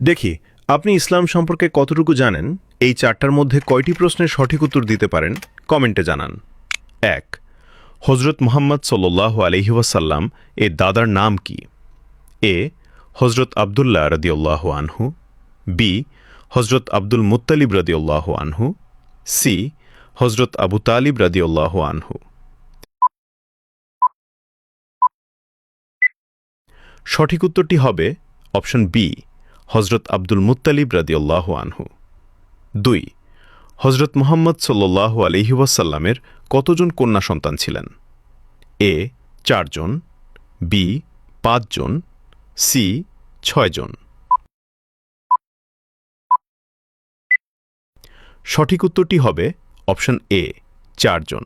দেখি আপনি ইসলাম সম্পর্কে কতটুকু জানেন। এই চারটার মধ্যে কয়টি প্রশ্নের সঠিক উত্তর দিতে পারেন কমেন্টে জানান। ১. হজরত মুহাম্মদ সাল্লাল্লাহু আলাইহি ওয়াসাল্লাম এর দাদার নাম কি? এ. হজরত আবদুল্লাহ রাদিয়াল্লাহু আনহু, বি. হজরত আব্দুল মুত্তালিব রাদিয়াল্লাহু আনহু, সি. হজরত আবু তালিব রাদিয়াল্লাহু আনহু। সঠিক উত্তরটি হবে অপশন বি, হজরত আব্দুল মুত্তালিব রাদিয়াল্লাহু আনহু। ২. হজরত মুহাম্মদ সাল্লাল্লাহু আলাইহি ওয়াসাল্লামের কতজন কন্যা সন্তান ছিলেন? এ. ৪ জন, বি. ৫ জন, সি. ৬ জন। সঠিক উত্তরটি হবে অপশন এ, ৪ জন।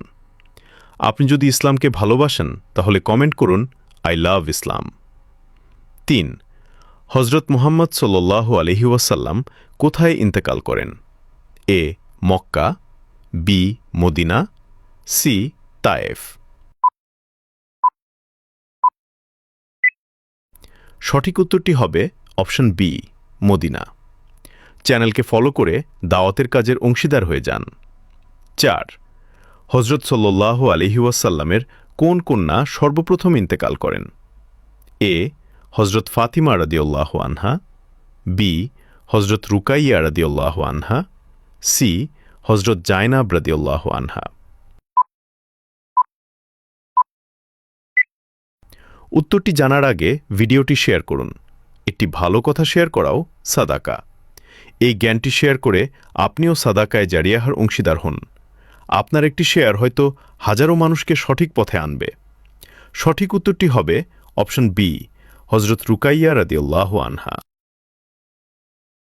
আপনি যদি ইসলামকে ভালোবাসেন তাহলে কমেন্ট করুন আই লাভ ইসলাম। ৩. হজরত মুহাম্মদ সাল্লাল্লাহু আলাইহি ওয়াসাল্লাম কোথায় ইন্তেকাল করেন? A. Mecca, B. Medina, C. Taif. সঠিক উত্তরটি হবে অপশন বি, মদিনা। চ্যানেলকে ফলো করে দাওয়াতের কাজের অংশীদার হয়ে যান। ৪. হজরত সাল্লাল্লাহু আলাইহি ওয়াসাল্লামের কোন কন্যা সর্বপ্রথম ইন্তেকাল করেন? এ. হজরত ফাতিমা রাদিয়াল্লাহু আনহা, বি. হজরত রুকাইয়া রাদিয়াল্লাহু আনহা, সি. হজরত জায়নাব রাদিয়াল্লাহু আনহা। উত্তরটি জানার আগে ভিডিওটি শেয়ার করুন। একটি ভালো কথা শেয়ার করাও সাদাকা। এই জ্ঞানটি শেয়ার করে আপনিও সাদাকায় জারিয়াহার অংশীদার হন। আপনার একটি শেয়ার হয়তো হাজারো মানুষকে সঠিক পথে আনবে। সঠিক উত্তরটি হবে অপশন বি, হজরত রুকাইয়া রাদিয়াল্লাহু আনহা।